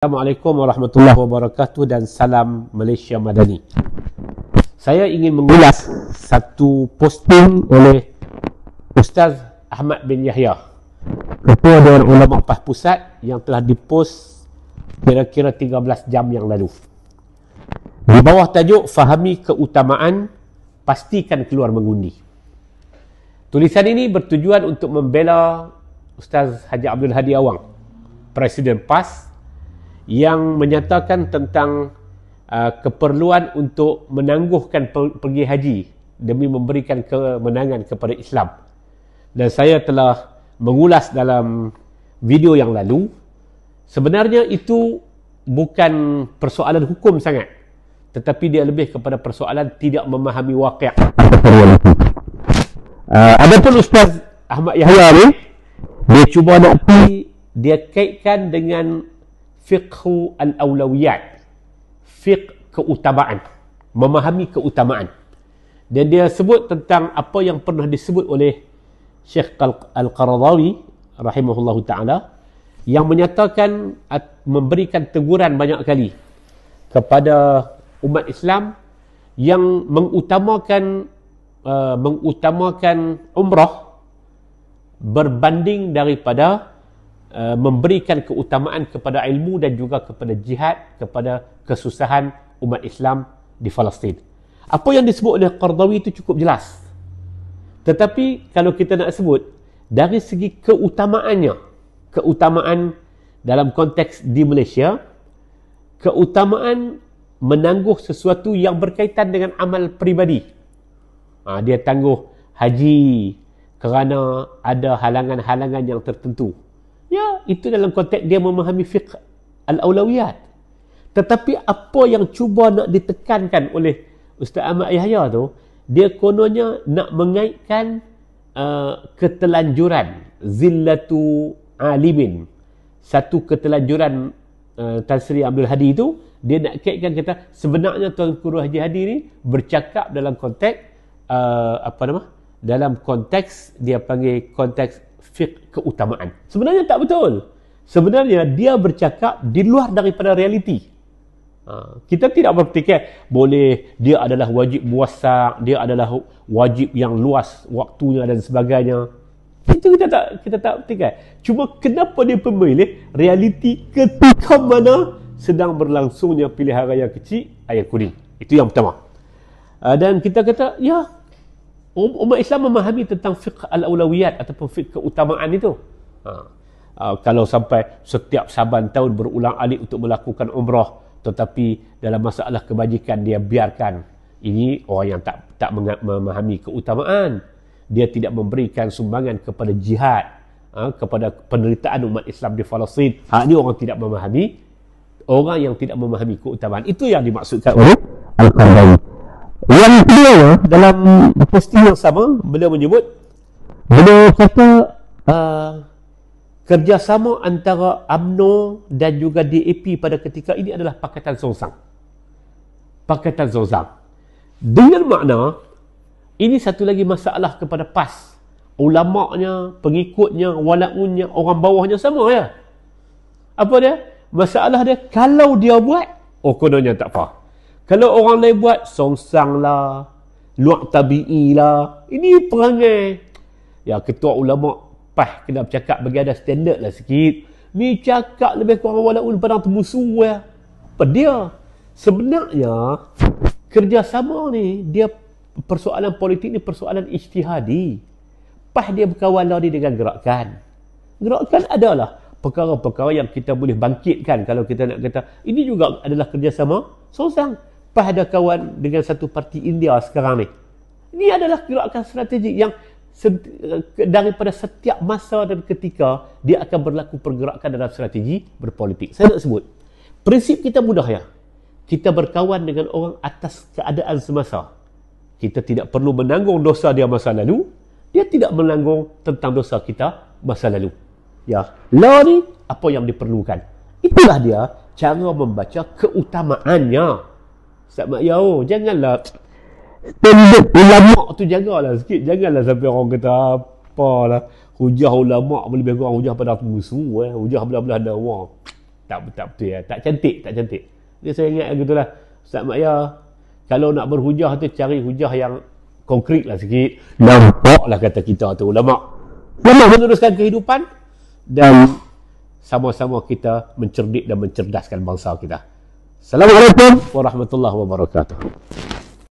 Assalamualaikum warahmatullahi wabarakatuh dan salam Malaysia Madani. Saya ingin mengulas satu posting oleh Ustaz Ahmad bin Yahya, Ketua Dewan Ulama PAS Pusat, yang telah dipost kira-kira 13 jam yang lalu. Di bawah tajuk fahami keutamaan, pastikan keluar mengundi. Tulisan ini bertujuan untuk membela Ustaz Haji Abdul Hadi Awang, Presiden PAS, yang menyatakan tentang keperluan untuk menangguhkan pergi haji demi memberikan kemenangan kepada Islam. Dan saya telah mengulas dalam video yang lalu, sebenarnya itu bukan persoalan hukum sangat, tetapi dia lebih kepada persoalan tidak memahami waqi'. Adapun Ustaz Ahmad Yahya ni, dia cuba nak dia kaitkan dengan fiqhu al-awlawiyat, fiqh keutamaan, memahami keutamaan. Dan dia sebut tentang apa yang pernah disebut oleh Syekh Al-Qaradawi rahimahullahu ta'ala, yang menyatakan memberikan teguran banyak kali kepada umat Islam yang mengutamakan umrah berbanding daripada memberikan keutamaan kepada ilmu dan juga kepada jihad, kepada kesusahan umat Islam di Palestin. Apa yang disebut oleh Qaradawi itu cukup jelas. Tetapi kalau kita nak sebut dari segi keutamaannya, keutamaan dalam konteks di Malaysia, keutamaan menangguh sesuatu yang berkaitan dengan amal peribadi. Dia tangguh haji kerana ada halangan-halangan yang tertentu. Ya, itu dalam konteks dia memahami fiqh al-awlawiyat. Tetapi apa yang cuba nak ditekankan oleh Ustaz Ahmad Yahya tu, dia kononnya nak mengaitkan ketelanjuran, zillatu alimin, satu ketelanjuran Tan Sri Abdul Hadi itu. Dia nak kaitkan, kata sebenarnya Tuan Guru Haji Hadi ni bercakap dalam konteks dalam konteks dia panggil konteks fiqh keutamaan. Sebenarnya tak betul. Sebenarnya dia bercakap di luar daripada realiti. Kita tidak berfikir boleh dia adalah wajib puasa, dia adalah wajib yang luas waktunya dan sebagainya. Itu kita tak fikir. Cuma kenapa dia memilih realiti ketika mana sedang berlangsungnya pilihan raya kecil ayat kuning. Itu yang pertama. Dan kita kata, ya, umat Islam memahami tentang fiqh al-awlawiyat ataupun fiqh keutamaan itu. Kalau sampai setiap saban tahun berulang alik untuk melakukan umrah, tetapi dalam masalah kebajikan dia biarkan, ini orang yang tak memahami keutamaan. Dia tidak memberikan sumbangan kepada jihad, kepada penderitaan umat Islam di Palestin. Ini orang tidak memahami, orang yang tidak memahami keutamaan. Itu yang dimaksudkan oleh Al-Qaradawi. Yang kedua, dalam posting yang sama, beliau kata kerjasama antara UMNO dan juga DAP pada ketika ini adalah Pakatan Songsang. Pakatan Songsang. Dengan makna, ini satu lagi masalah kepada PAS. Ulama'nya, pengikutnya, walaunnya, orang bawahnya sama ya. Apa dia? Masalah dia, kalau dia buat, kononnya tak apa. Kalau orang lain buat, songsang lah, luak tabi'i lah. Ini perangai. Ya, ketua ulama' PAS kena bercakap bagi ada standard lah sikit. Ni cakap lebih kurang walaupun padang temusuh ya. Apa dia? Sebenarnya, kerjasama ni, dia persoalan politik ni persoalan ijtihadi. PAS dia berkawan ni dengan gerakan. Gerakan adalah perkara-perkara yang kita boleh bangkitkan. Kalau kita nak kata, ini juga adalah kerjasama songsang. PAS ada kawan dengan satu parti India sekarang ni. Ini adalah gerakan strategik yang daripada setiap masa dan ketika dia akan berlaku pergerakan dalam strategi berpolitik. Saya nak sebut, prinsip kita mudah ya. Kita berkawan dengan orang atas keadaan semasa. Kita tidak perlu menanggung dosa dia masa lalu, dia tidak menanggung tentang dosa kita masa lalu. Ya, law ni apa yang diperlukan. Itulah dia cara membaca keutamaannya. Ustaz Yao, janganlah standard ulama' tu jagalah sikit. Janganlah sampai orang kata apalah, hujah ulama' lebih kurang hujah pada musuh, hujah belah-belah dakwah. Tak betul ya. Tak cantik. Jadi saya ingat gitulah. Ustaz Maya, kalau nak berhujah tu cari hujah yang konkret lah sikit. Nampak lah kata kita tu ulama meneruskan kehidupan dan sama-sama kita mencerdik dan mencerdaskan bangsa kita. Assalamualaikum warahmatullahi wabarakatuh.